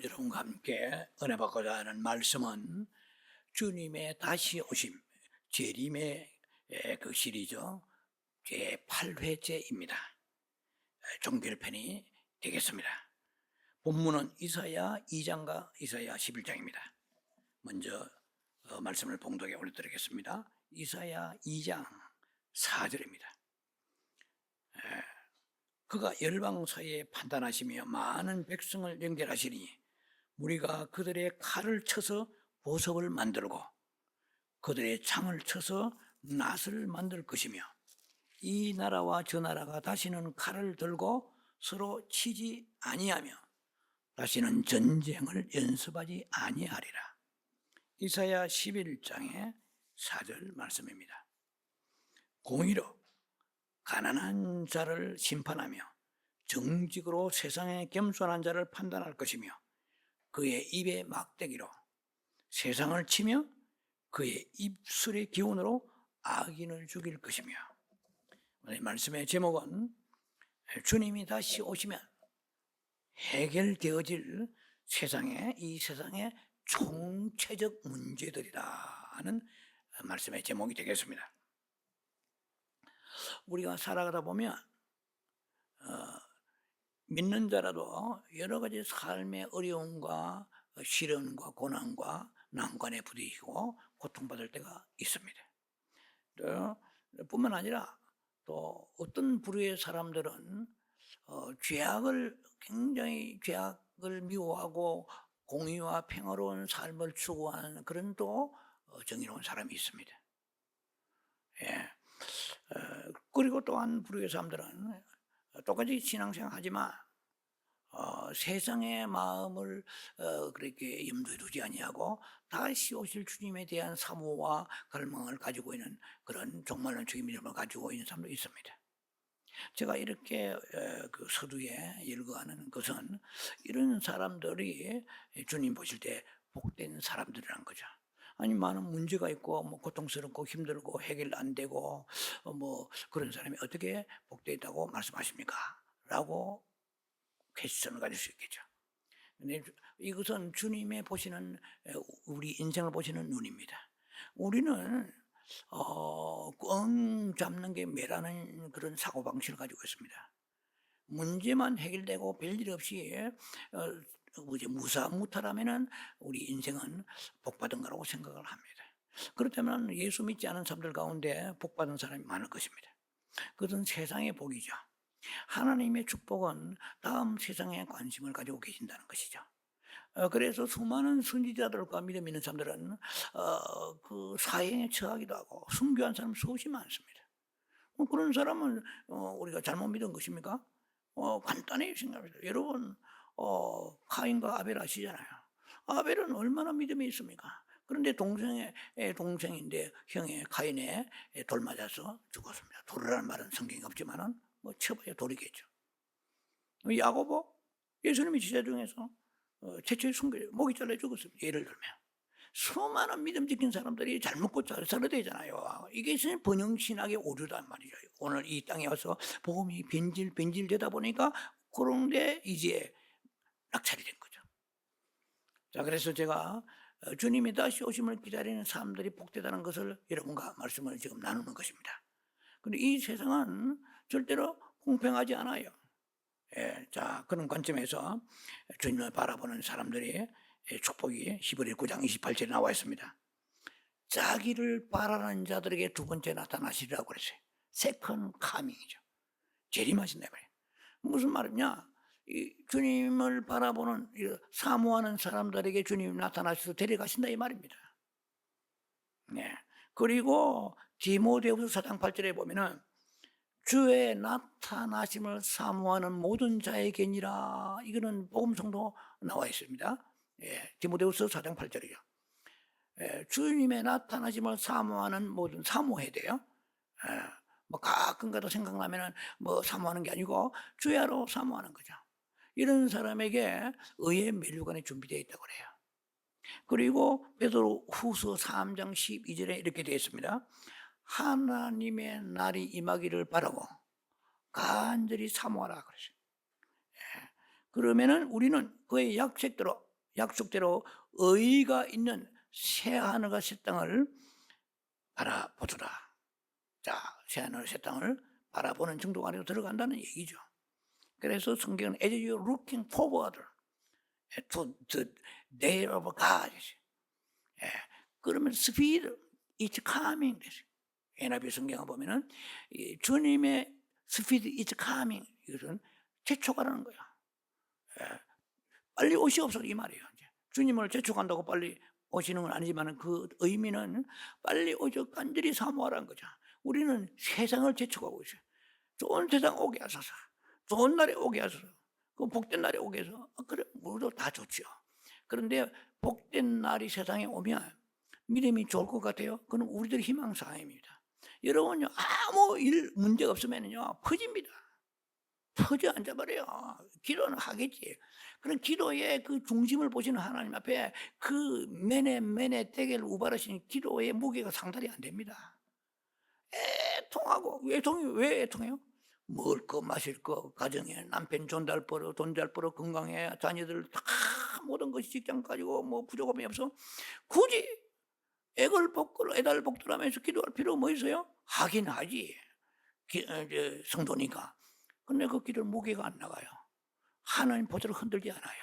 여러분과 함께 은혜 받고자 하는 말씀은 주님의 다시 오심, 재림의 그 시리즈 제8회째입니다. 종결편이 되겠습니다. 본문은 이사야 2장과 이사야 11장입니다. 먼저 말씀을 봉독에 올려드리겠습니다. 이사야 2장 4절입니다. 그가 열방 사이에 판단하시며 많은 백성을 영결하시니 무리가 그들의 칼을 쳐서 보석을 만들고 그들의 창을 쳐서 낫을 만들 것이며 이 나라와 저 나라가 다시는 칼을 들고 서로 치지 아니하며 다시는 전쟁을 연습하지 아니하리라. 이사야 11장의 4절 말씀입니다. 공의로 가난한 자를 심판하며 정직으로 세상에 겸손한 자를 판단할 것이며 그의 입의 막대기로 세상을 치며 그의 입술의 기운으로 악인을 죽일 것이며. 오늘 말씀의 제목은 주님이 다시 오시면 해결되어질 이 세상의 총체적 문제들이다 하는 말씀의 제목이 되겠습니다. 우리가 살아가다 보면 믿는 자라도 여러 가지 삶의 어려움과 시련과 고난과 난관에 부딪히고 고통받을 때가 있습니다. 뿐만 아니라 또 어떤 부류의 사람들은 굉장히 죄악을 미워하고 공의와 평화로운 삶을 추구하는 그런 또 정의로운 사람이 있습니다. 그리고 또한 부류의 사람들은 똑같이 신앙생활 하지만 세상의 마음을 그렇게 염두에 두지 아니하고 다시 오실 주님에 대한 사모와 갈망을 가지고 있는 그런 종말론 주의 믿음을 가지고 있는 사람도 있습니다. 제가 이렇게 그 서두에 일거하는 것은 이런 사람들이 주님 보실 때 복된 사람들이란 거죠. 아니 많은 문제가 있고 고통스럽고 힘들고 해결 안 되고 그런 사람이 어떻게 복되어 있다고 말씀하십니까? 라고 퀘스천을 가질 수 있겠죠. 근데 이것은 주님의 보시는 우리 인생을 보시는 눈입니다. 우리는 꽝 잡는 게 매라는 그런 사고방식을 가지고 있습니다. 문제만 해결되고 별일 없이 무사무탈하면은 우리 인생은 복받은 거라고 생각을 합니다. 그렇다면 예수 믿지 않은 사람들 가운데 복받은 사람이 많을 것입니다. 그것은 세상의 복이죠. 하나님의 축복은 다음 세상에 관심을 가지고 계신다는 것이죠. 그래서 수많은 선지자들과 믿음 있는 사람들은 그 사형에 처하기도 하고 순교한 사람 수없이 많습니다. 그런 사람은 우리가 잘못 믿은 것입니까? 간단히 생각합니다. 여러분 카인과 아벨 아시잖아요. 아벨은 얼마나 믿음이 있습니까? 그런데 동생인데 형의 카인에 돌 맞아서 죽었습니다. 돌이라는 말은 성경에 없지만은 쳐봐야 돌이겠죠. 야고보 예수님이 제자 중에서 최초의 순교자 목이 잘려 죽었습니다. 예를 들면 수많은 믿음 지킨 사람들이 잘 먹고 잘 살아야 되잖아요. 이게 번영신학의 오류단 말이죠. 오늘 이 땅에 와서 복음이 변질되다 보니까 그런데 이제 낙찰이 된 거죠. 자, 그래서 제가 주님이 다시 오심을 기다리는 사람들이 복되다는 것을 여러분과 말씀을 지금 나누는 것입니다. 그런데 이 세상은 절대로 공평하지 않아요. 자, 그런 관점에서 주님을 바라보는 사람들이 축복이 히브리 9장 28절에 나와 있습니다. 자기를 바라는 자들에게 두 번째 나타나시리라고 그랬어요. 세컨 카밍이죠. 재림하신다 말이에요. 무슨 말이냐? 이 주님을 바라보는 사모하는 사람들에게 주님이 나타나셔서 데려가신다 이 말입니다. 네. 그리고 디모데후서 4장 8절에 보면은 주의 나타나심을 사모하는 모든 자에게니라. 이거는 복음성도 나와 있습니다. 디모데후서 4장 8절이죠. 주님의 나타나심을 사모하는 모든 사모해야 돼요. 가끔가다 생각나면은 사모하는 게 아니고 주야로 사모하는 거죠. 이런 사람에게 의의 면류관이 준비되어 있다고 그래요. 그리고 베드로 후서 3장 12절에 이렇게 되어 있습니다. 하나님의 날이 임하기를 바라고 간절히 사모하라 그러죠. 그러면은 우리는 그의 약속대로 약속대로 의의가 있는 새 하늘과 새 땅을 바라보더라. 자, 새 하늘 새 땅을 바라보는 정도 안에 들어간다는 얘기죠. 그래서 성경은 as you looking forward to the day of God. 예, 그러면 speed is coming. NIV 성경을 보면은 주님의 speed is coming. 이것은 재촉하라는 거야. 예, 빨리 오시옵소서 이 말이에요. 이제 주님을 재촉한다고 빨리 오시는 건 아니지만 그 의미는 빨리 오셔 간절히 사모하라는 거죠. 우리는 세상을 재촉하고 있어요. 좋은 세상 오게 하소서. 좋은 날에 오게 하소서. 그 복된 날에 오게 해서 그래 우리도 다 좋죠. 그런데 복된 날이 세상에 오면 믿음이 좋을 것 같아요. 그건 우리들 희망사항입니다. 여러분요 아무 일 문제가 없으면요 퍼집니다. 퍼져 앉아버려요. 기도는 하겠지. 그런 기도의 그 중심을 보시는 하나님 앞에 그 매네 떼개를 우발하시는 기도의 무게가 상달이 안 됩니다. 애통하고 왜 애통해요? 먹을 거 마실 거 가정에 남편 돈 잘 벌어 건강해 자녀들 다 모든 것이 직장 가지고 뭐 부족함이 없어 굳이 애달 복돌하면서 기도할 필요가 뭐 있어요? 하긴 하지 성도니까. 근데 그 기도는 무게가 안 나가요. 하나님 보좌를 흔들지 않아요.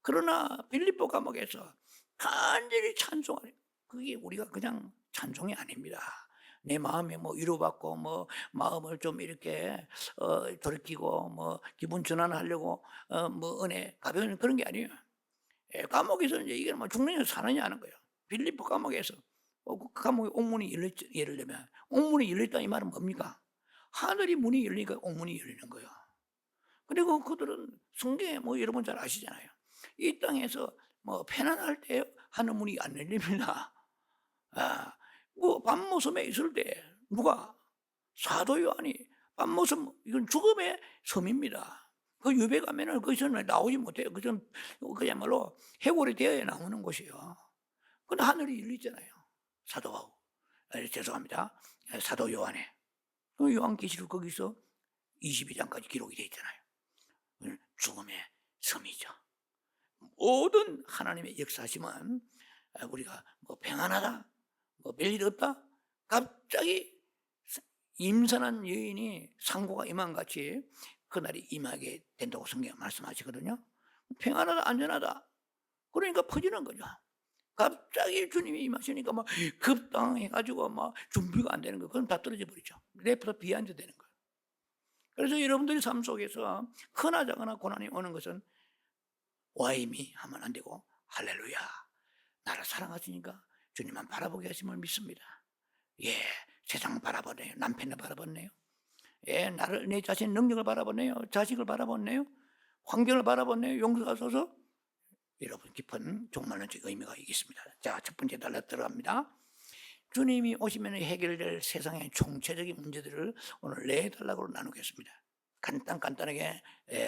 그러나 빌립보 감옥에서 간절히 찬송하는 그게 우리가 그냥 찬송이 아닙니다. 내 마음에 뭐 위로받고 뭐 마음을 좀 이렇게 돌이키고 뭐 기분 전환하려고 뭐 은혜 가벼운 그런 게 아니에요. 감옥에서 이제 이게 뭐 죽느냐 사느냐 하는 거예요. 빌립보 감옥에서 그 감옥에 옥문이 예를 들면 옥문이 열렸다 이 말은 뭡니까? 하늘이 문이 열리니까 옥문이 열리는 거예요. 그리고 그들은 성경에 뭐 여러분 잘 아시잖아요. 이 땅에서 뭐 편안할 때 하늘 문이 안 열립니다. 뭐 밤모섬에 있을 때 누가 사도 요한이 밤모섬 이건 죽음의 섬입니다. 그 유배 가면은 거기서 나오지 못해요. 그건 그야말로 해골이 되어야 나오는 곳이에요. 근데 하늘이 열리잖아요. 죄송합니다. 사도 요한에 그 요한계시록 거기서 22장까지 기록이 되어 있잖아요. 죽음의 섬이죠. 모든 하나님의 역사심은 우리가 뭐 평안하다, 뭐 별일 없다. 갑자기 임산한 여인이 상고가 임한같이 그날이 임하게 된다고 성경 말씀하시거든요. 평안하다, 안전하다. 그러니까 퍼지는 거죠. 갑자기 주님이 임하시니까 막 급당해가지고 막 준비가 안 되는 거, 그럼 다 떨어져 버리죠. 레프트 비하인드 되는 거예요. 그래서 여러분들이 삶 속에서 크나 작거나 고난이 오는 것은 와이미 하면 안 되고 할렐루야 나를 사랑하시니까 주님만 바라보게 하심을 믿습니다. 예, 세상 바라보네요. 남편을 바라보네요. 예, 나를 내 자신 능력을 바라보네요. 자식을 바라보네요. 환경을 바라보네요. 용서하소서. 여러분 깊은 종말론적 의미가 있습니다. 자, 첫 번째 달라 들어갑니다. 주님이 오시면 해결될 세상의 총체적인 문제들을 오늘 4단락으로 나누겠습니다. 간단하게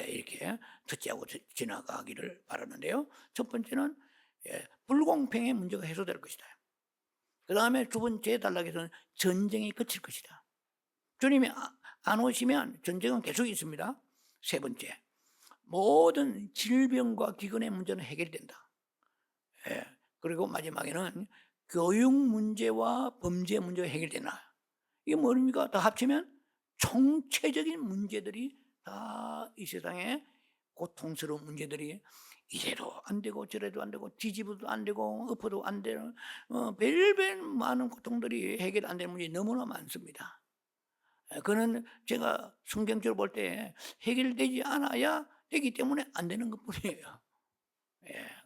이렇게 듣지 않고 지나가기를 바라는데요. 첫 번째는 불공평의 문제가 해소될 것이다. 그 다음에 두 번째 단락에서는 전쟁이 그칠 것이다. 주님이 안 오시면 전쟁은 계속 있습니다. 세 번째, 모든 질병과 기근의 문제는 해결된다. 그리고 마지막에는 교육 문제와 범죄 문제가 해결되나. 이게 뭡니까? 다 합치면 총체적인 문제들이 다 이 세상에 고통스러운 문제들이 이래도 안 되고 저래도 안 되고 뒤집어도 안 되고 엎어도 안 되는 별별 많은 고통들이 해결 안 되는 문제가 너무나 많습니다. 그는 제가 성경적으로 볼 때 해결되지 않아야 되기 때문에 안 되는 것뿐이에요.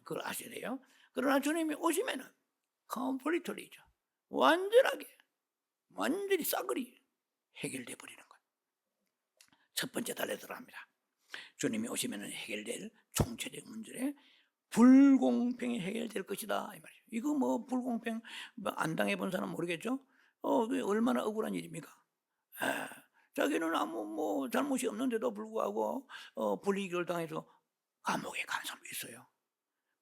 그걸 아셔야 돼요. 그러나 주님이 오시면은 컴플리트리죠. 완전히 싸그리 해결돼 버리는 거예요. 첫 번째 달에 들어갑니다. 주님이 오시면 해결될 총체적 문제에 불공평이 해결될 것이다 이 말이에요. 이거 뭐 불공평 안 당해본 사람 모르겠죠. 얼마나 억울한 일입니까? 자기는 아무 뭐 잘못이 없는데도 불구하고 불이익을 당해서 감옥에 간 사람도 있어요.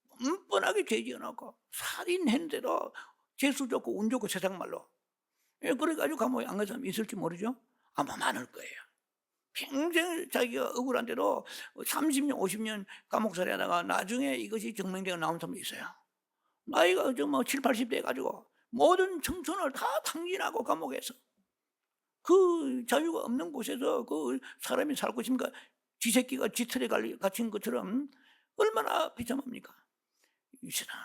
뻔뻔하게 죄 지어놓고 살인했는데도 재수 좋고 운 좋고 세상 말로 그래가지고 감옥에 안 간 사람이 있을지 모르죠. 아마 많을 거예요. 평생 자기가 억울한데도 30년, 50년 감옥살이 하다가 나중에 이것이 증명되어 나온 사람도 있어요. 나이가 뭐 7, 80대 가지고 모든 청춘을 다 탕진하고 감옥에서 그 자유가 없는 곳에서 그 사람이 살고 있으니까 지 새끼가 지 틀에 갇힌 것처럼 얼마나 비참합니까? 이 세상은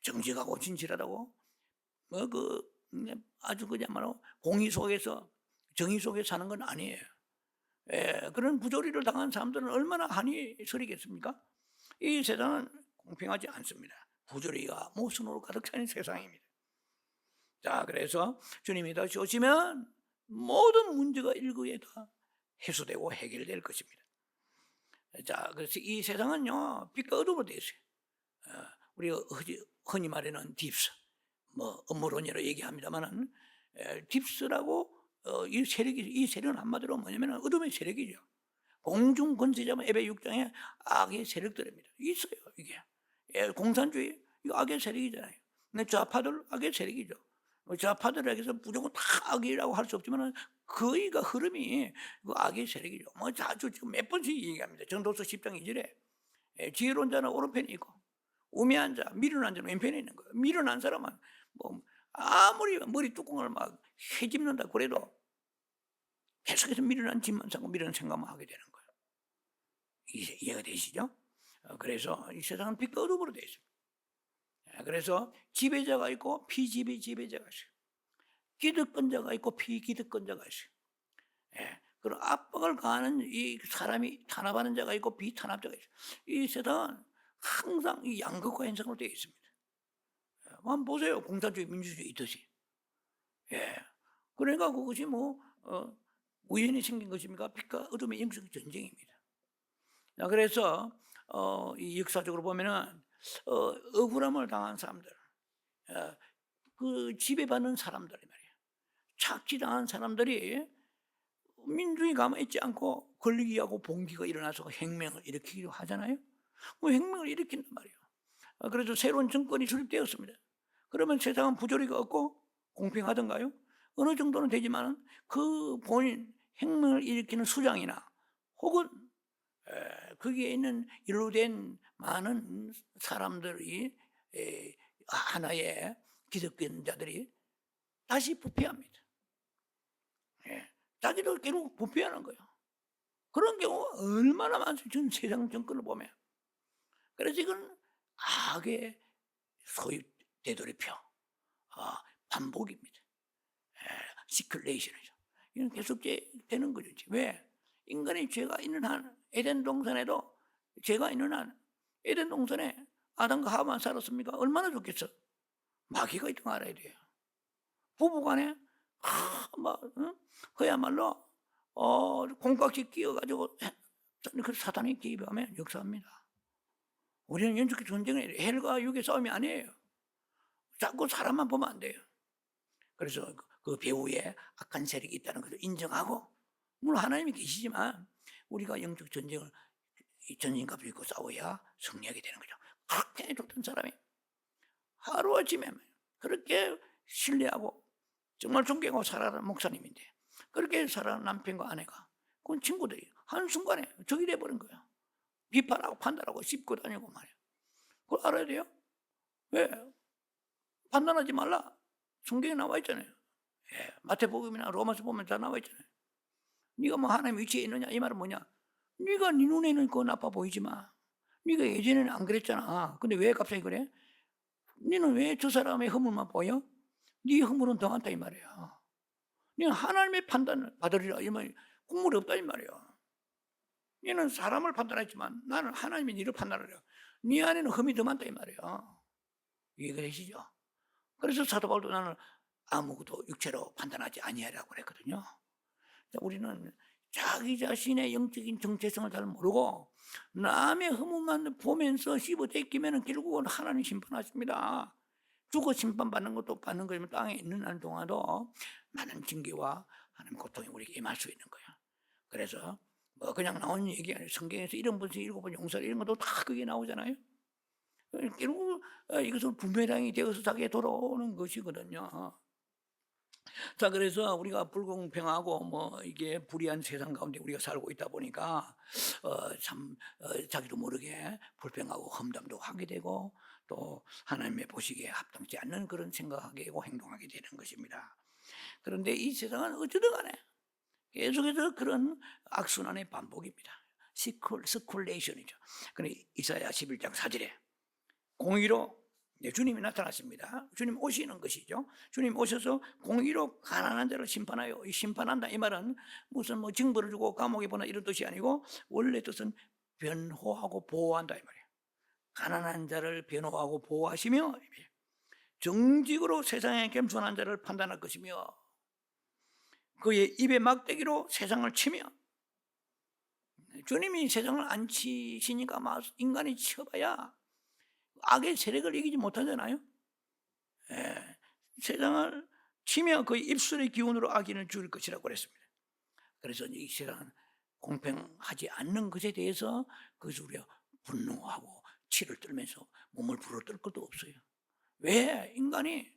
정직하고 진실하다고 아주 그야말로 공의 속에서 정의 속에 사는 건 아니에요. 예, 그런 부조리를 당한 사람들은 얼마나 한이 서리겠습니까? 이 세상은 공평하지 않습니다. 부조리가 모순으로 가득 차는 세상입니다. 자, 그래서 주님이 다시 오시면 모든 문제가 일거에 다 해소되고 해결될 것입니다. 자, 그래서 이 세상은요, 빛과 어둠으로 되어 있어요. 우리가 흔히 말하는 딥스, 뭐 업무론이라고 얘기합니다만은 딥스라고 이 세력은 한마디로 뭐냐면 어둠의 세력이죠. 공중 권세자만 에베 6장에 악의 세력들입니다. 있어요, 이게. 공산주의 이거 악의 세력이잖아요. 근데 좌파들 악의 세력이죠. 좌파들에게서 무조건 다 악이라고 할 수 없지만 거의가 흐름이 그 악의 세력이죠. 뭐 자주 지금 몇 번씩 얘기합니다. 전도서 10장 2절에 지혜로운 자는 오른편에 있고 우매한 자, 미련한 자는 왼편에 있는 거예요. 미련한 사람은 뭐 아무리 머리 뚜껑을 막 헤집는다 그래도 계속해서 미련한 짓만 사고 미련한 생각만 하게 되는 거예요. 이해가 되시죠? 그래서 이 세상은 빛과 어둠으로 되어 있습니다. 그래서 지배자가 있고 지배자가 있어요. 기득권자가 있고 비기득권자가 있어요. 그런 압박을 가하는 이 사람이 탄압하는 자가 있고 비탄압자가 있어요. 이 세상은 항상 이 양극화 현상으로 되어 있습니다. 한번 보세요. 공산주의, 민주주의 있듯이. 그러니까 그것이 뭐 우연히 생긴 것입니까? 빛과 어둠의 영적 전쟁입니다. 그래서 이 역사적으로 보면은 억울함을 당한 사람들, 그 지배받는 사람들 말이에요. 착취당한 사람들이 민중이 가만히 있지 않고 권리기하고 봉기가 일어나서 혁명을 일으키기도 하잖아요. 뭐 혁명을 일으킨단 말이에요. 그래서 새로운 정권이 수립되었습니다. 그러면 세상은 부조리가 없고 공평하던가요? 어느 정도는 되지만 그 본인 혁명을 일으키는 수장이나 혹은 거기에 있는 일로 된 많은 사람들이 하나의 기득권자들이 다시 부패합니다. 자기도 결국 부패하는 거예요. 그런 경우가 얼마나 많습니까? 전 세상 정권을 보면. 그래서 이건 악의 소위 되돌이표, 반복입니다. 시클레이션이죠. 이건 계속 되는 거죠. 왜? 인간의 죄가 있는 한, 에덴 동산에도 죄가 있는 한, 에덴 동산에 아담과 하와만 살았습니까? 얼마나 좋겠어. 마귀가 있던 거 알아야 돼요. 부부간에 그야말로 공깍지 끼어가지고 그 사탄이 개입하면 역사합니다. 우리는 연속의 전쟁은 헬과 육의 싸움이 아니에요. 자꾸 사람만 보면 안 돼요. 그래서 그 배후에 악한 세력이 있다는 것을 인정하고, 물론 하나님이 계시지만 우리가 영적 전쟁을 전쟁값을 입고 싸워야 승리하게 되는 거죠. 그렇게 좋던 사람이 하루아침에 그렇게 신뢰하고 정말 존경하고 살아가는 목사님인데, 그렇게 살아가는 남편과 아내가, 그건 친구들이 한순간에 적이 돼버린 거예요. 비판하고 판단하고 씹고 다니고 말이에요. 그걸 알아야 돼요. 왜? 판단하지 말라. 성경에 나와 있잖아요. 마태복음이나 로마서 보면 다 나와 있잖아요. 네가 뭐 하나님 위치에 있느냐, 이 말은 뭐냐? 네가 네 눈에는 그거 나빠 보이지만 네가 예전에는 안 그랬잖아. 근데 왜 갑자기 그래? 너는 왜 저 사람의 허물만 보여? 네 허물은 더 많다 이 말이야. 너는 하나님의 판단을 받으리라 이 말이 국물이 없다 이 말이야. 너는 사람을 판단했지만 나는 하나님이 너를 판단하려. 네 안에는 흠이 더 많다 이 말이야. 이해가 되시죠? 그래서 사도 바울도 나는 아무것도 육체로 판단하지 아니하라고 그랬거든요. 우리는 자기 자신의 영적인 정체성을 잘 모르고 남의 허물만 보면서 씹어 떼끼면 결국은 하나님 심판하십니다. 죽어 심판받는 것도 받는 거지만 땅에 있는 한 동안도 많은 징계와 하나님 고통이 우리에게 임할 수 있는 거예요. 그래서 뭐 그냥 나오는 얘기 아니에요. 성경에서 이런 분씩 7번 용서를 이런 것도 다 그게 나오잖아요. 결국 이것은 부메랑이 되어서 자기에 돌아오는 것이거든요. 자, 그래서 우리가 불공평하고 뭐 이게 불의한 세상 가운데 우리가 살고 있다 보니까 참 자기도 모르게 불평하고 험담도 하게 되고 또 하나님의 보시기에 합당치 않는 그런 생각하게 되고 행동하게 되는 것입니다. 그런데 이 세상은 어찌든 간에 계속해서 그런 악순환의 반복입니다. 스쿨레이션이죠. 그러니 이사야 11장 4절에 공의로 주님이 나타났습니다. 주님 오시는 것이죠. 주님 오셔서 공의로 가난한 자를 심판하여, 심판한다 이 말은 무슨 뭐 징벌을 주고 감옥에 보내 이런 뜻이 아니고 원래 뜻은 변호하고 보호한다 이 말이에요. 가난한 자를 변호하고 보호하시며 정직으로 세상의 겸손한 자를 판단할 것이며 그의 입의 막대기로 세상을 치며, 주님이 세상을 안 치시니까 인간이 치어봐야 악의 세력을 이기지 못하잖아요. 예, 세상을 치며 그 입술의 기운으로 악인을 죽일 것이라고 그랬습니다. 그래서 이 세상은 공평하지 않는 것에 대해서 그것을 우리가 분노하고 치를 떨면서 몸을 부러뜨릴 것도 없어요. 왜? 인간이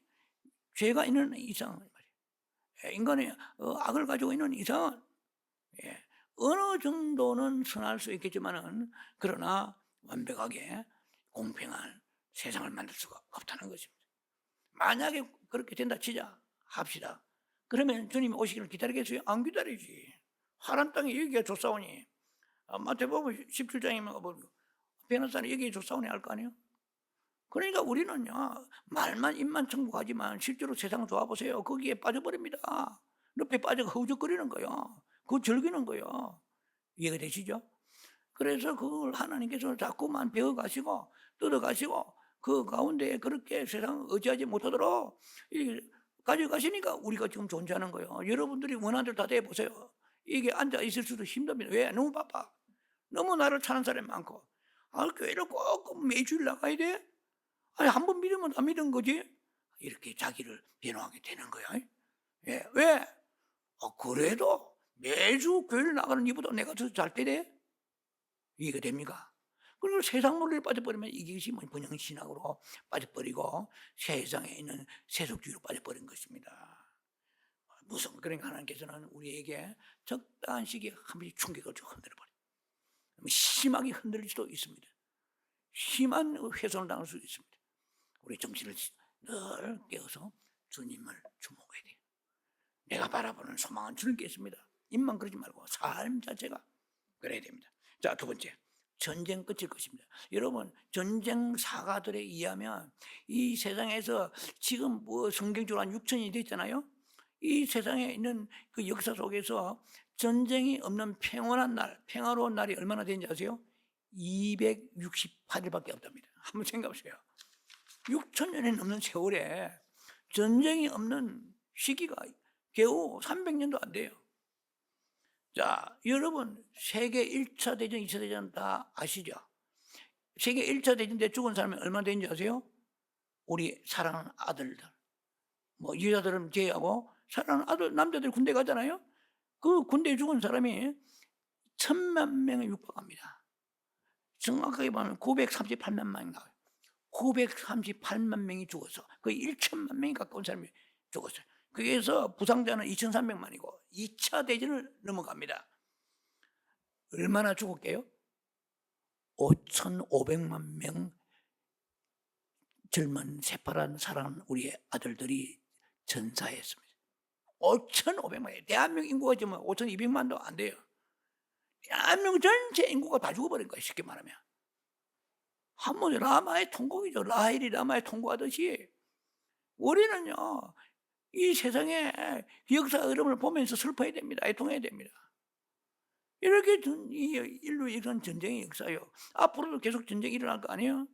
죄가 있는 이상 말이에요. 인간이 악을 가지고 있는 이상은 어느 정도는 선할 수 있겠지만은 그러나 완벽하게 공평한 세상을 만들 수가 없다는 것입니다. 만약에 그렇게 된다 치자 합시다. 그러면 주님이 오시기를 기다리겠어요? 안 기다리지. 하란 땅에 여기가 좋사오니 마태복음 17장이면 뭐 변호사는 여기에 좋사오니 할 거 아니에요? 그러니까 우리는요 말만 입만 천국하지만 실제로 세상 좋아보세요. 거기에 빠져버립니다. 늪에 빠져가 허우적거리는 거예요. 그거 즐기는 거예요. 이해가 되시죠? 그래서 그걸 하나님께서 자꾸만 배워가시고 뜯어가시고 그 가운데 그렇게 세상 의지하지 못하도록 가져가시니까 우리가 지금 존재하는 거예요. 여러분들이 원하는 대로 다 돼보세요. 이게 앉아 있을 수도 힘듭니다. 왜? 너무 바빠. 너무 나를 찾는 사람이 많고. 교회를 꼭 매주일 나가야 돼? 아니 한 번 믿으면 다 믿은 거지. 이렇게 자기를 변호하게 되는 거야. 예. 왜? 그래도 매주 교회를 나가는 이보다 내가 더 잘 때래? 이해가 됩니까? 그리고 세상 논리에 빠져버리면 이것이 뭐 번영신학으로 빠져버리고 세상에 있는 세속주의로 빠져버린 것입니다. 무슨 그러니까 하나님께서는 우리에게 적당한 시기에 한 번씩 충격을 좀 흔들어버려요. 심하게 흔들릴 수도 있습니다. 심한 훼손을 당할 수도 있습니다. 우리 정신을 늘 깨워서 주님을 주목해야 돼요. 내가 바라보는 소망은 주님께 있습니다. 입만 그러지 말고 삶 자체가 그래야 됩니다. 자, 두 번째, 전쟁 끝일 것입니다. 여러분, 전쟁 사가들에 의하면 이 세상에서 지금 뭐 성경적으로 한 6천이 됐잖아요. 이 세상에 있는 그 역사 속에서 전쟁이 없는 평온한 날, 평화로운 날이 얼마나 되는지 아세요? 268일밖에 없답니다. 한번 생각해보세요. 6천 년이 넘는 세월에 전쟁이 없는 시기가 겨우 300년도 안 돼요. 자, 여러분 세계 1차 대전, 2차 대전 다 아시죠? 세계 1차 대전 때 죽은 사람이 얼마나 되는지 아세요? 우리 사랑하는 아들들, 뭐 여자들은 제외하고 사랑하는 아들, 남자들 군대 가잖아요. 그 군대에 죽은 사람이 1,000만 명에 육박합니다. 정확하게 보면 938만 명이 나와요. 938만 명이 죽어서 거의 1천만 명이 가까운 사람이 죽었어요. 그래서 부상자는 2,300만이고 2차 대전을 넘어갑니다. 얼마나 죽었게요? 5,500만 명 젊은 새파란 사랑하는 우리의 아들들이 전사했습니다. 5,500만. 대한민국 인구가 지금 5,200만도 안 돼요. 대한민국 전체 인구가 다 죽어버린 거예요. 쉽게 말하면. 한번 라마의 통곡이죠. 라헬이 라마의 통곡하듯이 우리는요 이 세상의 역사 흐름을 보면서 슬퍼해야 됩니다. 애통해야 됩니다. 이렇게 이 인류의 이런 전쟁의 역사요. 앞으로도 계속 전쟁이 일어날 거 아니에요?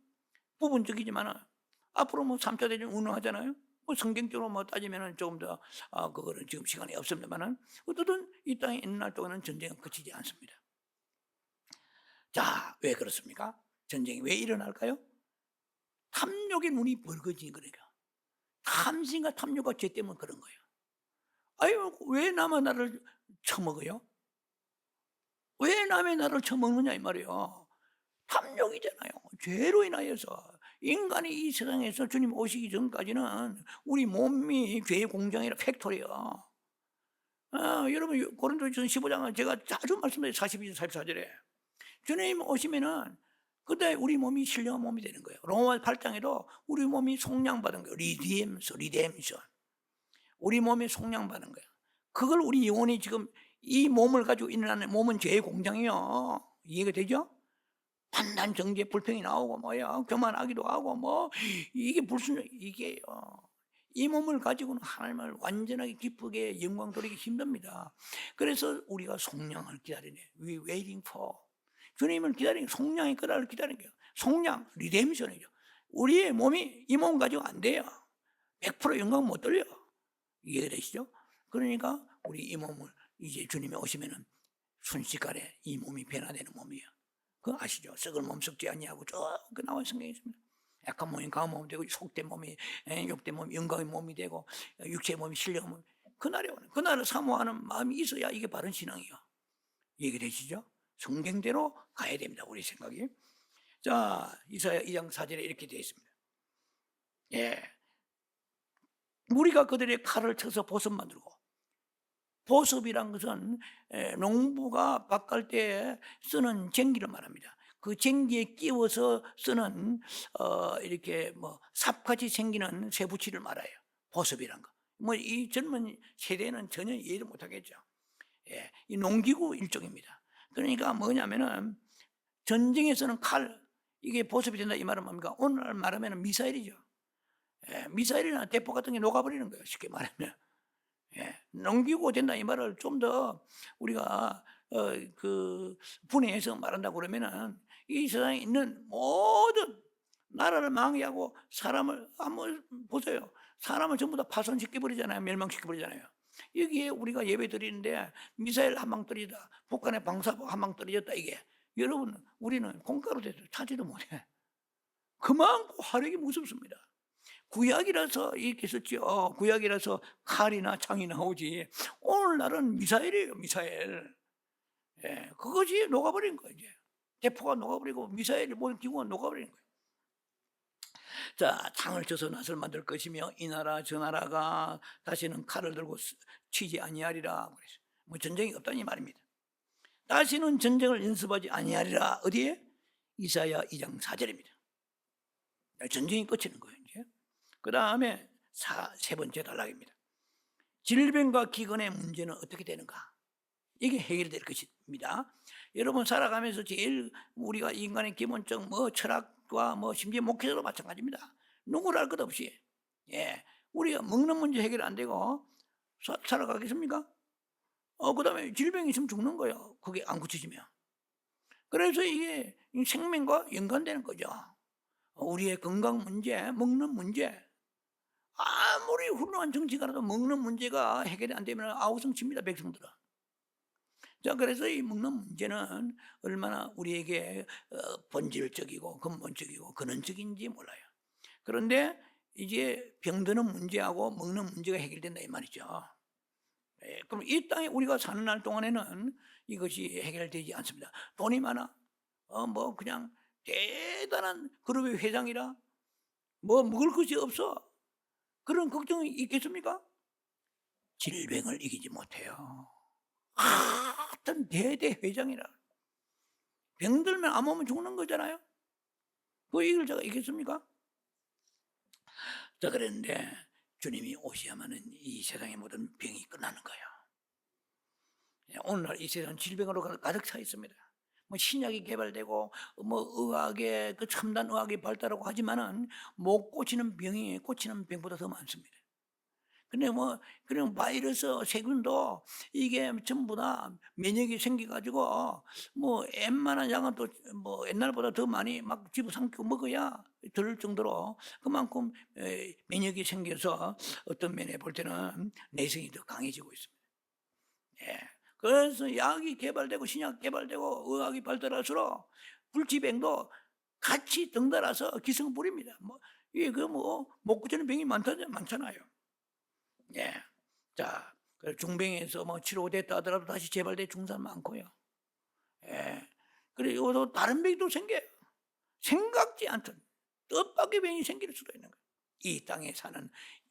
부분적이지만 앞으로 뭐 3차 대전 운운하잖아요. 뭐 성경적으로 뭐 따지면은 조금 더 그거는 지금 시간이 없습니다만은 어쨌든 이 땅에 있는 날 동안은 전쟁은 그치지 않습니다. 자, 왜 그렇습니까? 전쟁이 왜 일어날까요? 탐욕의 눈이 벌거진 거니까. 탐심과 탐욕과 죄 때문에 그런 거예요. 아유, 왜 남의 나를 처먹어요? 왜 남의 나를 처먹느냐 이 말이에요. 탐욕이잖아요. 죄로 인하여서 인간이 이 세상에서 주님 오시기 전까지는 우리 몸이 죄의 공장이라 팩토리야. 여러분 고린도전서 15장은 제가 자주 말씀드려요. 42절 44절에 주님 오시면은 그때 우리 몸이 신령한 몸이 되는 거예요. 로마 8장에도 우리 몸이 속량받은 거예요. 리뎀션. 우리 몸이 속량받은 거예요. 그걸 우리 영혼이 지금 이 몸을 가지고 일어나는 몸은 죄의 공장이요. 이해가 되죠? 판단, 정죄, 불평이 나오고 교만하기도 하고 이게 이게요. 이 몸을 가지고는 하나님을 완전하게 기쁘게 영광 돌리기 힘듭니다. 그래서 우리가 속량을 기다리네. We waiting for. 주님을 기다리는 속량의 끄라를 기다리는 거예요. 속량, 리뎀션이죠. 우리의 몸이 이 몸 가지고 안 돼요. 100% 영광 못 돌려. 이해되시죠? 그러니까 우리 이 몸을 이제 주님이 오시면은 순식간에 이 몸이 변화되는 몸이에요. 그거 아시죠? 썩을 몸 썩지 아니하고 쭉 나와 성경에 있습니다. 약한 몸이 강한 몸이 되고 속된 몸이 욕된 몸이 영광의 몸이 되고 육체의 몸이 신령한 몸이 그날에 오는 그날을 사모하는 마음이 있어야 이게 바른 신앙이요. 얘기되시죠? 성경대로 가야 됩니다. 우리 생각이. 자, 이사야 2장 4절에 이렇게 되어 있습니다. 우리가 그들의 칼을 쳐서 보습 만들고, 보습이란 것은 농부가 밭갈 때 쓰는 쟁기를 말합니다. 그 쟁기에 끼워서 쓰는 이렇게 삽같이 생기는 쇠붙이를 말해요. 보습이란 거. 이 젊은 세대는 전혀 이해를 못하겠죠. 이 농기구 일종입니다. 그러니까 뭐냐면은 전쟁에서는 칼, 이게 보습이 된다 이 말은 뭡니까? 오늘날 말하면 미사일이죠. 미사일이나 대포 같은 게 녹아버리는 거예요. 쉽게 말하면. 농기구 된다 이 말을 좀 더 우리가 그 분해해서 말한다고 그러면은 이 세상에 있는 모든 나라를 망해하고 사람을 한번 보세요. 사람을 전부 다 파손시켜버리잖아요. 멸망시켜버리잖아요. 여기에 우리가 예배 드리는데 미사일 한 방 떨어졌다, 북한의 방사포 한 방 떨어졌다, 이게 여러분 우리는 콩가루 돼서 차지도 못해. 그만큼 화력이 무섭습니다. 구약이라서 이렇게 썼죠. 구약이라서 칼이나 창이 나오지. 오늘날은 미사일이에요. 미사일. 그것이 녹아버린 거예요. 이제 대포가 녹아버리고 미사일이 모든 기구가 녹아버리는 거예요. 자, 창을 쳐서 낫을 만들 것이며 이 나라 저 나라가 다시는 칼을 들고 치지 아니하리라. 그래서 전쟁이 없다는 이 말입니다. 다시는 전쟁을 연습하지 아니하리라. 어디에? 이사야 2장 4절입니다. 전쟁이 끝이는 거예요. 이제 그 다음에 세 번째 단락입니다. 질병과 기근의 문제는 어떻게 되는가? 이게 해결될 것입니다. 여러분 살아가면서 제일 우리가 인간의 기본적 철학과 심지어 목회자도 마찬가지입니다. 누구를 할 것 없이 우리가 먹는 문제 해결 안 되고 살아가겠습니까? 그 다음에 질병이 있으면 죽는 거예요. 그게 안 고쳐지면. 그래서 이게 생명과 연관되는 거죠. 우리의 건강 문제, 먹는 문제. 아무리 훌륭한 정치가라도 먹는 문제가 해결이 안 되면 아우성칩니다, 백성들은. 자, 그래서 이 먹는 문제는 얼마나 우리에게 본질적이고 근본적이고 근원적인지 몰라요. 그런데 이제 병드는 문제하고 먹는 문제가 해결된다 이 말이죠. 그럼 이 땅에 우리가 사는 날 동안에는 이것이 해결되지 않습니다. 돈이 많아, 그냥 대단한 그룹의 회장이라 먹을 것이 없어. 그런 걱정이 있겠습니까? 질병을 이기지 못해요. 어떤 대대 회장이라 병들면 안 오면 죽는 거잖아요. 그 이걸 제가 이겼습니까? 자, 그런데 주님이 오셔야만은 이 세상의 모든 병이 끝나는 거예요. 오늘날 이 세상 질병으로 가득 차 있습니다. 신약이 개발되고 의학의 그 첨단 의학이 발달하고 하지만은 못 고치는 병이 고치는 병보다 더 많습니다. 근데 그냥 바이러스, 세균도 이게 전부 다 면역이 생겨가지고 웬만한 양은 또 옛날보다 더 많이 막 집어삼키고 먹어야 될 정도로 그만큼 면역이 생겨서 어떤 면에 볼 때는 내성이 더 강해지고 있습니다. 그래서 약이 개발되고 신약 개발되고 의학이 발달할수록 불치병도 같이 덩달아서 기승 부립니다. 이게 못 고치는 병이 많잖아요. 자, 중병에서 치료됐다 하더라도 다시 재발될 중산 많고요. 그리고 또 다른 병도 생겨요. 생각지 않던 뜻밖의 수밖에 병이 생길 수도 있는 거예요. 이 땅에 사는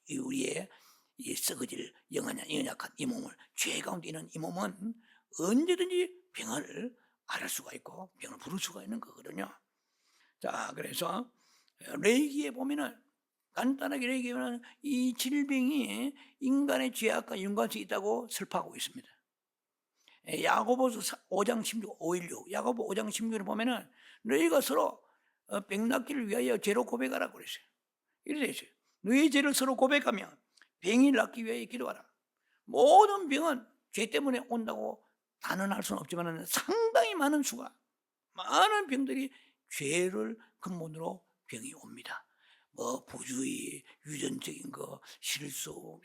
우리의 이 썩어질 연약한 이 몸을, 죄 가운데 있는 이 몸은 언제든지 병을 앓을 수가 있고 병을 부를 수가 있는 거거든요. 자, 그래서 레이기에 보면은, 간단하게 레이기에는 이 질병이 인간의 죄악과 연관성이 있다고 설파하고 있습니다. 야고보서 5장 16, 516, 야고보 5장 16을 보면은 너희가 서로 병 낫기를 위하여 죄로 고백하라고 그랬어요. 이렇게 돼 있어요. 너희 죄를 서로 고백하면 병이 낫기 위하여 기도하라. 모든 병은 죄 때문에 온다고 단언할 수는 없지만 상당히 많은 수가, 많은 병들이 죄를 근본으로 병이 옵니다. 뭐 부주의, 유전적인 거, 실수,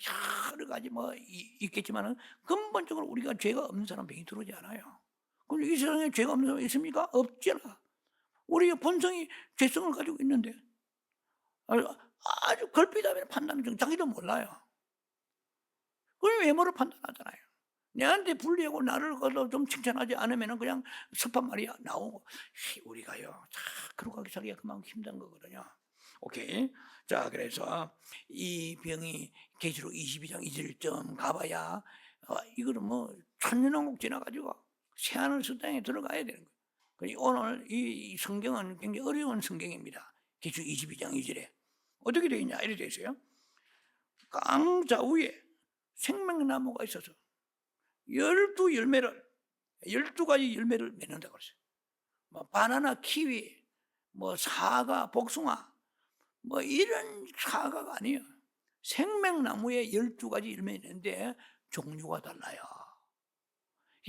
여러 가지 뭐 있겠지만은 근본적으로 우리가 죄가 없는 사람 병이 들어오지 않아요. 그럼 이 세상에 죄가 없는 사람 있습니까? 없잖아. 우리의 본성이 죄성을 가지고 있는데 아주 걸핏하면 판단을 좀 자기도 몰라요. 그럼 외모를 판단하잖아요. 내한테 불리하고 나를 좀 칭찬하지 않으면 그냥 섭한 말이 나오고, 우리가요, 그러고 살기가 그만큼 힘든 거거든요. 오케이. 자, 그래서 이 병이 계시록 22장 2절쯤 가봐야 이거는 뭐 천년왕국 지나가지고 새하늘새 땅에 들어가야 되는 거예요. 그러니까 오늘 이 성경은 굉장히 어려운 성경입니다. 계시록 22장 2절에 어떻게 되어 있냐, 이렇게 되어 있어요. 강 좌우에 생명나무가 있어서 12가지 열매를 맺는다고 그랬어요. 뭐 바나나, 키위, 뭐 사과, 복숭아, 뭐 이런 사과가 아니에요. 생명나무에 12가지 열매 맺는데 종류가 달라요.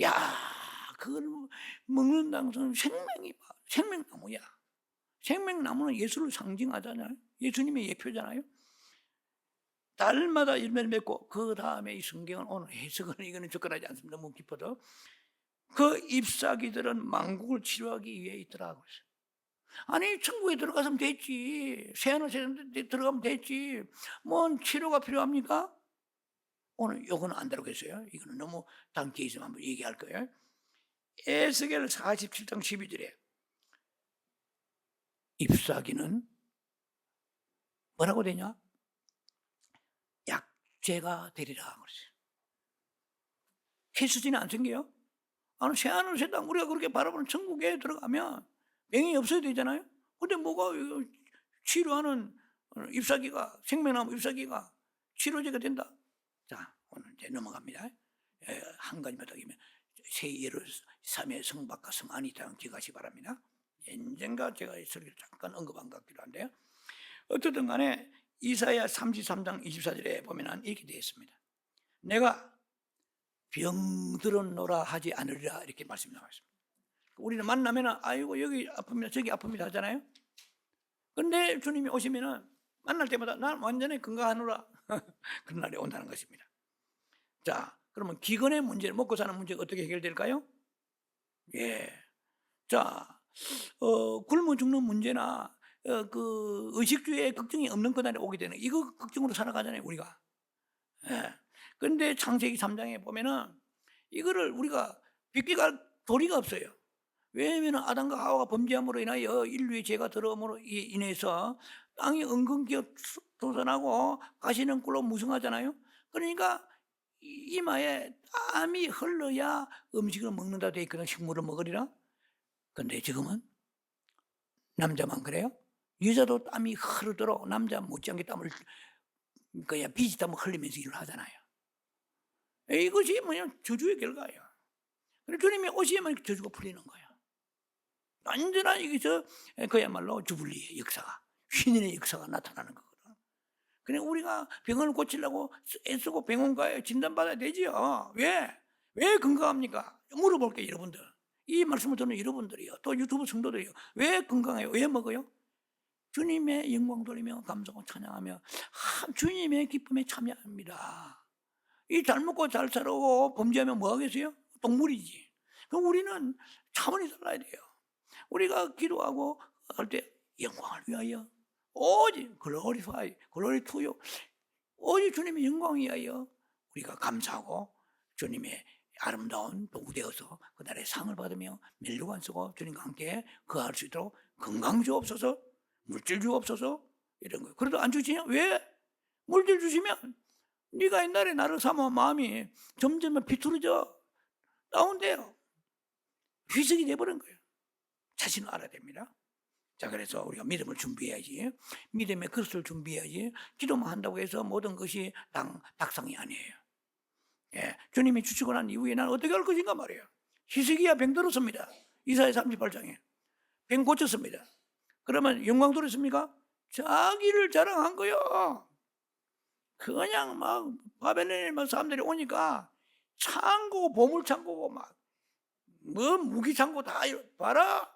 야, 그걸 먹는 당선 생명나무야. 생명나무는 예수를 상징하잖아요. 예수님의 예표잖아요. 달마다 열매를 맺고, 그 다음에 이 성경은 오늘 해석은 이거는 접근하지 않습니다. 너무 깊어도. 그 잎사귀들은 만국을 치료하기 위해 있더라고요. 아니, 천국에 들어가면 됐지. 새하늘에 들어가면 됐지. 뭔 치료가 필요합니까? 오늘 요거는 안 다루겠어요. 이거는 너무 단계에 있으면 한번 얘기할 거예요. 에스겔 47장 12절에 잎사귀는 뭐라고 되냐? 약재가 되리라 그랬어요. 해수진이 안 생겨요? 아니, 새하늘 새 땅 우리가 그렇게 바라보는 천국에 들어가면 병이 없어야 되잖아요. 근데 뭐가 치료하는 잎사귀가, 생명나무 잎사귀가 치료제가 된다. 자, 오늘 이제 넘어갑니다. 한 가지만 더 기면 새 예루살렘의 성밖과 성 안이 있다는 기억하시기 바랍니다. 언젠가 제가 설교를 잠깐 언급한 것 같기도 한데요. 어쨌든 간에 이사야 33장 24절에 보면 이렇게 되어 있습니다. 내가 병들었노라 하지 않으리라, 이렇게 말씀이 나와 있습니다. 우리는 만나면 아이고 여기 아픕니다 저기 아픕니다 하잖아요. 근데 주님이 오시면 만날 때마다 난 완전히 건강하노라 그런 날이 온다는 것입니다. 자, 그러면 기근의 문제, 먹고 사는 문제가 어떻게 해결될까요? 예. 자, 굶어 죽는 문제나 그 의식주의 걱정이 없는 그날에 오게 되는, 이거 걱정으로 살아가잖아요 우리가. 예. 근데 창세기 3장에 보면은 이거를 우리가 비껴갈 도리가 없어요. 왜냐하면 아담과 하와가 범죄함으로 인하여 인류의 죄가 들어옴으로 인해서 땅이 은근기어도산하고 가시는 꿀로 무성하잖아요. 그러니까 이마에 땀이 흘러야 음식을 먹는다 돼 있거든. 식물을 먹으리라. 근데 지금은 남자만 그래요? 여자도 땀이 흐르도록 남자 못지않게 땀을 그냥 비지 땀을 흘리면서 일을 하잖아요. 이것이 뭐냐, 저주의 결과예요. 그래서 주님이 오시면 저주가 풀리는 거예요. 완전한 여기서 그야말로 주불리의 역사가, 신인의 역사가 나타나는 거거든. 그래 우리가 병을 고치려고 애쓰고 병원 가야 진단받아야 되지요. 왜 건강합니까? 물어볼게요, 여러분들. 이 말씀을 듣는 여러분들이요, 또 유튜브 성도들이요, 왜 건강해요? 왜 먹어요? 주님의 영광 돌리며 감사하고 찬양하며 주님의 기쁨에 참여합니다. 이 잘 먹고 잘 살고 범죄하면 뭐 하겠어요? 동물이지. 그럼 우리는 차원이 달라야 돼요. 우리가 기도하고 할 때 영광을 위하여, 오직 glorify, glory to you, 오직 주님의 영광을 위하여 우리가 감사하고 주님의 아름다운 도구 되어서 그날의 상을 받으며 멸류관 쓰고 주님과 함께 거할 수 있도록 건강 주옵소서, 물질 주옵소서, 이런 거예요. 그래도 안 주시냐? 왜? 물질 주시면 네가 옛날에 나를 사모한 마음이 점점 비틀어져 다운돼요. 희석이 돼버린 거예요. 자신을 알아야 됩니다. 자, 그래서 우리가 믿음을 준비해야지. 믿음의 그릇을 준비해야지. 기도만 한다고 해서 모든 것이 닭상이 아니에요. 예, 주님이 주시고 난 이후에 난 어떻게 할 것인가 말이에요. 희석이야 병 들었습니다. 이사야 38장에 병 고쳤습니다. 그러면 영광 들었습니까? 자기를 자랑한 거요. 그냥 막 바벨론에 사람들이 오니까 창고, 보물 창고고 막 뭐 무기 창고 다 봐라.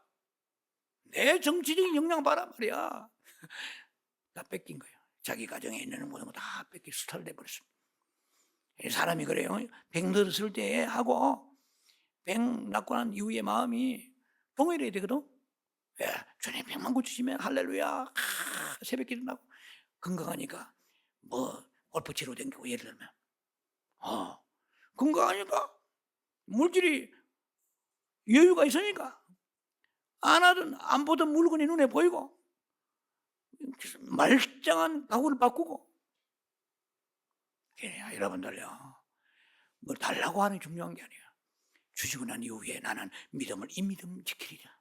내 정치적인 역량 봐라 말이야. 다 뺏긴 거예요. 자기 가정에 있는 모든 거 다 뺏기 수탈돼 버렸습니다. 사람이 그래요. 병 들었을 때 하고 병 낫고 난 이후에 마음이 동일해야 되거든. 예, 주님 병만 고치시면 할렐루야. 새벽 기도 나고 건강하니까 뭐 골프 치러 댕기고 예를 들면 건강하니까 물질이 여유가 있으니까 안 하던 안 보던 물건이 눈에 보이고 말짱한 가구를 바꾸고. 여러분들요, 뭘 달라고 하는 게 중요한 게 아니에요. 주시고 난 이후에 나는 믿음을 이 믿음 지키리라.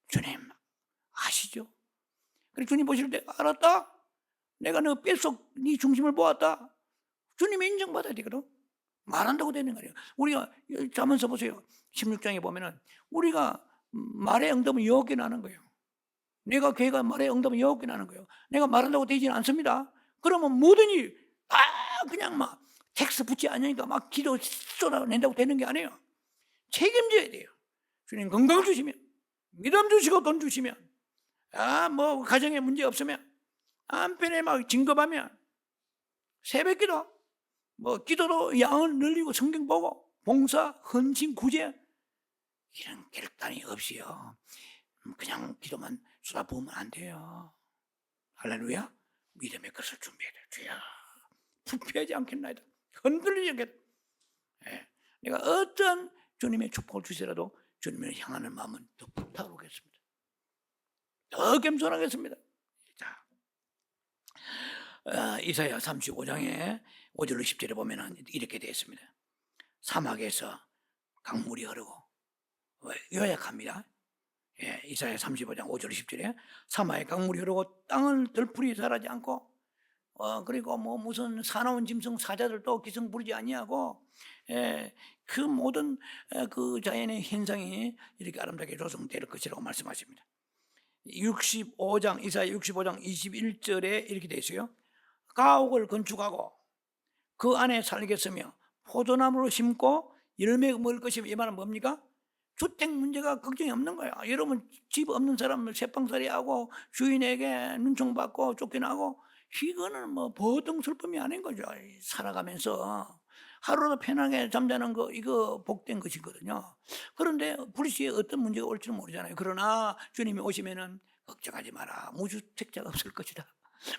주님 아시죠? 그래 주님 보실 때 알았다. 내가 너 뼛속 네 중심을 보았다. 주님이 인정받아야 되거든. 말한다고 되는 거예요. 우리가 잠언서 보세요. 16장에 보면은 우리가 말의 응답은 여호와께 나는 거예요. 내가 걔가 말의 응답은 여호와께 나는 거예요. 내가 말한다고 되지는 않습니다. 그러면 뭐든지 다 그냥 막 텍스 붙지 않으니까 막 기도 쏟아낸다고 되는 게 아니에요. 책임져야 돼요. 주님 건강 주시면, 믿음 주시고 돈 주시면, 뭐 가정에 문제 없으면, 한편에 막 진급하면, 새벽기도, 뭐 기도로 양을 늘리고 성경 보고 봉사, 헌신, 구제 이런 결단이 없이요. 그냥 기도만 쏟아부으면 안 돼요. 할렐루야. 믿음의 것을 준비해야 돼요. 주여 불피하지 않겠나이다. 흔들리지 않겠다. 예. 내가 어떤 주님의 축복을 주시더라도 주님을 향하는 마음은 더 불타오르겠습니다. 더 겸손하겠습니다. 자, 이사야 35장에 5절 10절에 보면 이렇게 되어 있습니다. 사막에서 강물이 흐르고 요약합니다. 예, 이사야 35장 5절 10절에 사막에 강물이 흐르고 땅을 들풀이 자라지 않고 그리고 뭐 무슨 사나운 짐승 사자들도 기승 부리지 아니하고 그 모든 그 자연의 현상이 이렇게 아름답게 조성될 것이라고 말씀하십니다. 65장 이사야 65장 21절에 이렇게 되어 있어요. 가옥을 건축하고 그 안에 살겠으며 포도나무로 심고 열매 먹을 것이며. 이 말은 뭡니까? 주택 문제가 걱정이 없는 거야. 여러분 집 없는 사람을 새빵살이하고 주인에게 눈총받고 쫓겨나고 이거는 뭐 보통 슬픔이 아닌 거죠. 살아가면서 하루도 편하게 잠자는 거 이거 복된 것이거든요. 그런데 불시에 어떤 문제가 올지는 모르잖아요. 그러나 주님이 오시면은 걱정하지 마라. 무주택자가 없을 것이다.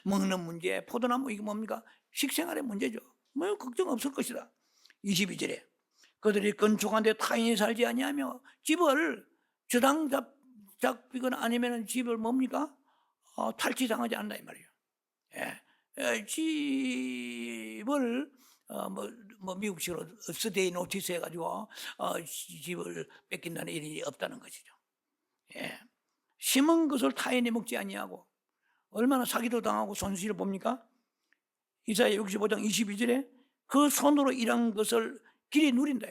먹는 문제, 포도나무 이게 뭡니까? 식생활의 문제죠. 뭐 걱정 없을 것이다. 22절에 그들이 건축한 데 타인이 살지 아니하며 집을 저당 잡히거나 아니면 집을 뭡니까? 탈취당하지 않는다 이 말이에요. 집을 뭐 미국식으로 스데이 노티스 해가지고 집을 뺏긴다는 일이 없다는 것이죠. 심은 것을 타인이 먹지 아니하고 얼마나 사기도 당하고 손실을 봅니까? 이사야 65장 22절에 그 손으로 일한 것을 길이 누린다.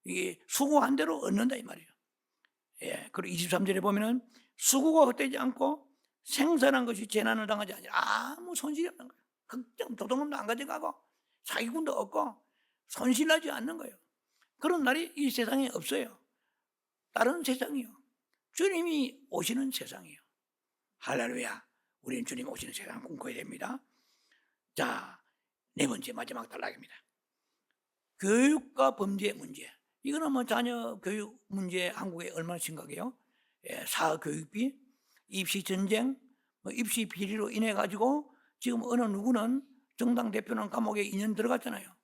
이게 수고한 대로 얻는다 이 말이에요. 그리고 23절에 보면은 수고가 헛되지 않고 생산한 것이 재난을 당하지 않냐. 아무 손실이 없는 거예요. 걱정 도둑놈도 안 가져가고 사기꾼도 없고 손실나지 않는 거예요. 그런 날이 이 세상에 없어요. 다른 세상이요. 주님이 오시는 세상이요. 할렐루야. 우리는 주님 오시는 세상 꿈꿔야 됩니다. 자, 네 번째 마지막 단락입니다. 교육과 범죄 문제. 이거는 뭐 자녀 교육 문제 한국에 얼마나 심각해요? 사교육비, 입시 전쟁, 입시 비리로 인해 가지고 지금 어느 누구는 정당 대표는 감옥에 2년 들어갔잖아요.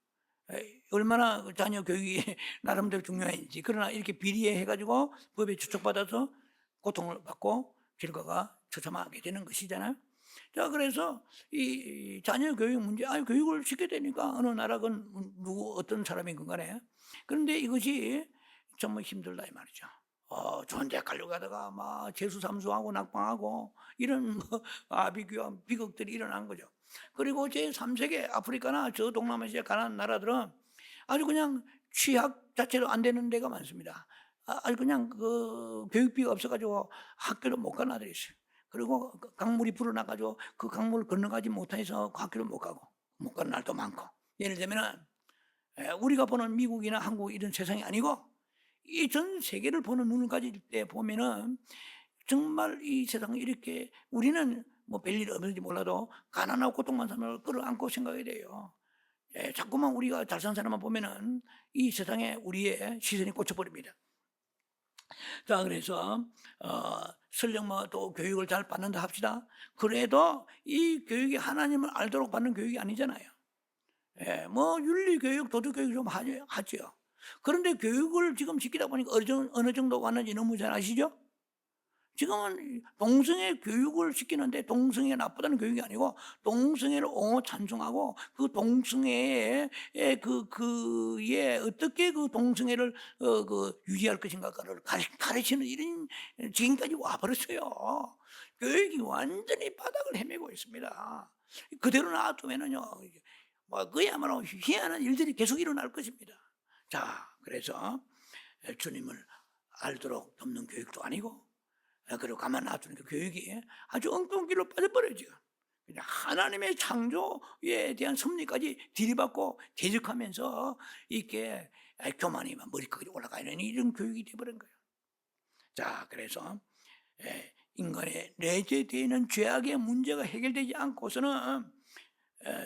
얼마나 자녀 교육이 나름대로 중요한지. 그러나 이렇게 비리해 가지고 법에 추적받아서 고통을 받고 결과가 처참하게 되는 것이잖아요. 자, 그래서 이 자녀 교육 문제, 교육을 시켜야 되니까 어느 나라건 누구 어떤 사람이건 간에. 그런데 이것이 정말 힘들다 이 말이죠. 좋은 데 가려고 하다가 막 재수삼수하고 낙방하고 이런 아비규환 비극들이 일어난 거죠. 그리고 제3세계 아프리카나 저 동남아시아 가난한 나라들은 아주 그냥 취학 자체로 안 되는 데가 많습니다. 아주 그냥 그 교육비가 없어가지고 학교를 못 가는 아들이 있어요. 그리고 강물이 불어나가지고 그 강물을 건너가지 못해서 학교를 못 가고 못 가는 날도 많고. 예를 들면은 우리가 보는 미국이나 한국 이런 세상이 아니고 이 전 세계를 보는 눈을 가질 때 보면은 정말 이 세상이 이렇게 우리는 뭐 별일 없는지 몰라도 가난하고 고통만 사람을 끌어안고 생각이 돼요. 자꾸만 우리가 잘 사는 사람만 보면은 이 세상에 우리의 시선이 꽂혀버립니다. 자, 그래서 설령 뭐 또 교육을 잘 받는다 합시다. 그래도 이 교육이 하나님을 알도록 받는 교육이 아니잖아요. 뭐 윤리 교육, 도덕 교육 좀 하죠. 그런데 교육을 지금 시키다 보니까 어느 정도 왔는지 너무 잘 아시죠? 지금은 동성애 교육을 시키는데 동성애가 나쁘다는 교육이 아니고 동성애를 옹호 찬성하고 그 동성애의 그에 어떻게 그 동성애를 유지할 것인가를 가르치는 이런 지금까지 와버렸어요. 교육이 완전히 바닥을 헤매고 있습니다. 그대로 놔두면은요, 뭐 그야말로 희한한 일들이 계속 일어날 것입니다. 자, 그래서 주님을 알도록 돕는 교육도 아니고, 그리고 가만 놔두는 그 교육이 아주 엉뚱한 길로 빠져버려요. 그냥 하나님의 창조에 대한 섭리까지 들이받고 대적하면서 이렇게 교만이 머리까지 올라가 있는 이런 교육이 되어버린 거예요. 자, 그래서 인간의 내재되는 죄악의 문제가 해결되지 않고서는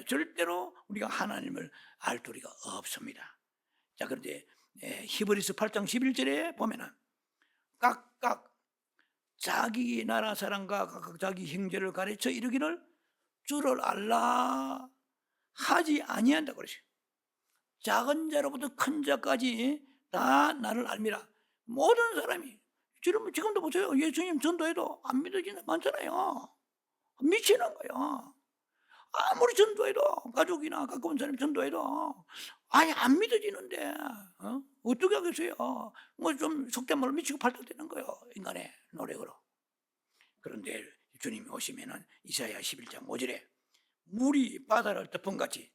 절대로 우리가 하나님을 알 도리가 없습니다. 자, 그런데 히브리서 8장 11절에 보면은 각각 자기 나라 사람과 각각 자기 형제를 가르쳐 이르기를 주를 알라 하지 아니한다 그러죠. 작은 자로부터 큰 자까지 다 나를 알미라. 모든 사람이 지금도 보세요. 예수님 전도해도 안 믿어지는 많잖아요. 미치는 거예요. 아무리 전도해도 가족이나 가까운 사람 전도해도 아니 안 믿어지는데 어떻게 하겠어요? 뭐 좀 속된 말로 미치고 팔딱되는 거예요. 인간의 노력으로. 그런데 주님이 오시면은 이사야 11장 5절에 물이 바다를 덮은같이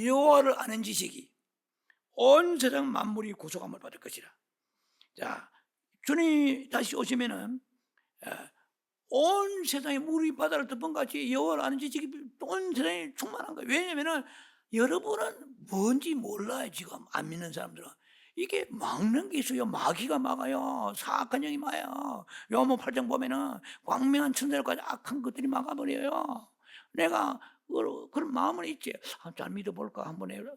여호와를 아는 지식이 온 세상 만물이 구속함을 받을 것이라. 자, 주님이 다시 오시면은 온 세상에 물이 바다를 덮은같이 여호와를 아는 지식이 온 세상에 충만한 거예요. 왜냐면은 여러분은 뭔지 몰라요. 지금 안 믿는 사람들은. 이게 막는 게 있어요. 마귀가 막아요. 사악한 영이 막아요. 요한복음 8장 보면은 광명한 천사들까지 악한 것들이 막아버려요. 내가 그런 마음은 있지. 잘 믿어볼까 한번 해라.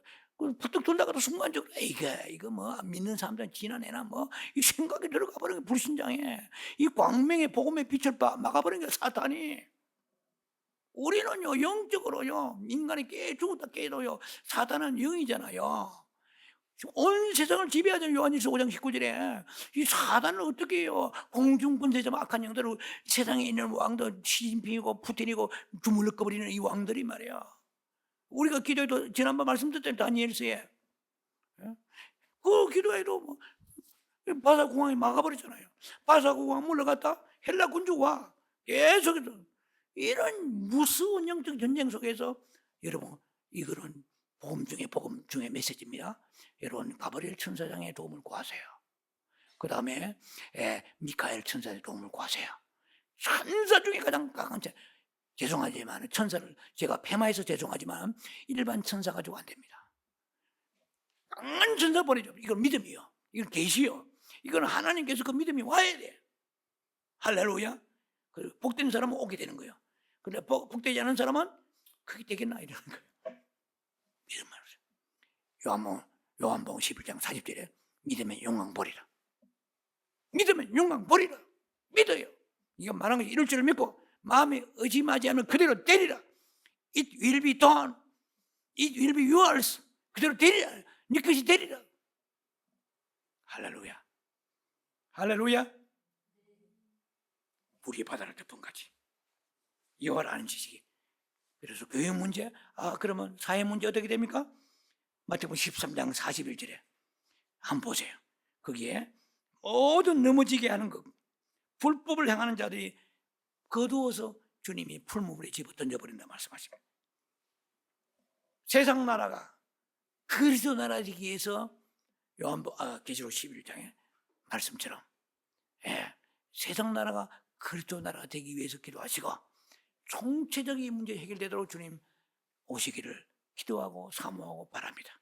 부쩍 돌다가도 순간적으로 이거 뭐 안 믿는 사람들은 지나내나 뭐 이 생각이 들어가 버린 게 불신장해. 이 광명의 복음의 빛을 막아버린 게 사탄이. 우리는요 영적으로요 인간이 죽었다 깨도요 사탄은 영이잖아요. 온 세상을 지배하자는 요한일서 5장 19절에 이 사단을 어떻게 해요? 공중권세자 악한 영들을 세상에 있는 왕들 시진핑이고 푸틴이고 주물럭거리는 이 왕들이 말이야. 우리가 기도해도 지난번 말씀드렸던 다니엘서에 그 기도해도 뭐 바사 공항이 막아버리잖아요. 바사 공항 물러갔다 헬라 군주가 와. 계속해서 이런 무서운 영적 전쟁 속에서 여러분 이거는 복음 중에 메시지입니다. 여러분 가브리엘 천사장의 도움을 구하세요. 그 다음에 미카엘 천사의 도움을 구하세요. 천사 중에 가장 강한 죄송하지만 천사를 제가 폐마해서 죄송하지만 일반 천사 가지고 안 됩니다. 강한 천사 버리죠. 이건 믿음이요. 이건 계시요. 이건 하나님께서 그 믿음이 와야 돼. 할렐루야. 그리고 복된 사람은 오게 되는 거예요. 근데 복되지 않은 사람은 그게 되겠나 이러는 거예요. 믿음 말이죠. 요한복음 11장 40절에 믿으면 영광 버리라. 믿으면 영광 버리라. 믿어요. 이거 말한 것이 이럴 줄을 믿고 마음에 의심하지 않으면 그대로 때리라. It will be done. It will be yours. 그대로 때리라. 네 것이 되리라. 할렐루야. 할렐루야. 물이 바다를 덮은 같이 여호와라는 지식이. 그래서 교육 문제, 그러면 사회 문제 어떻게 됩니까? 마태복음 13장 41절에 한번 보세요. 거기에 모든 넘어지게 하는 것, 불법을 행하는 자들이 거두어서 주님이 풀무불에 집어 던져버린다 말씀하십니다. 세상 나라가 그리스도 나라 되기 위해서 계시록 11장에 말씀처럼 세상 나라가 그리스도 나라가 되기 위해서 기도하시고 총체적인 문제 해결되도록 주님 오시기를 기도하고 사모하고 바랍니다.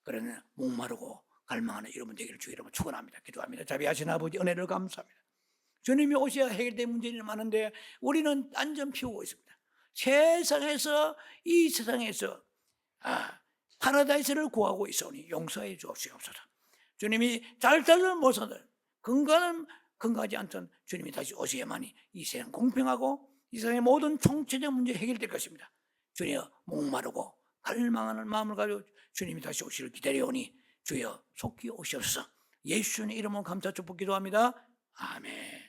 그러나 목마르고 갈망하는 여러분 되기를 주 이름으로 축원합니다. 기도합니다. 자비하신 아버지 은혜를 감사합니다. 주님이 오셔야 해결될 문제는 많은데 우리는 딴전 피우고 있습니다. 이 세상에서 파라다이스를 구하고 있으니 용서해 주옵소서. 주님이 잘 살던 모습을 건강하지 않던 주님이 다시 오셔야만이 이 세상 공평하고 이 세상의 모든 총체적 문제 해결될 것입니다. 주여 목마르고 갈망하는 마음을 가지고 주님이 다시 오시를 기다려오니 주여 속히 오시옵소서. 예수님의 이름으로 감사 축복 기도합니다. 아멘.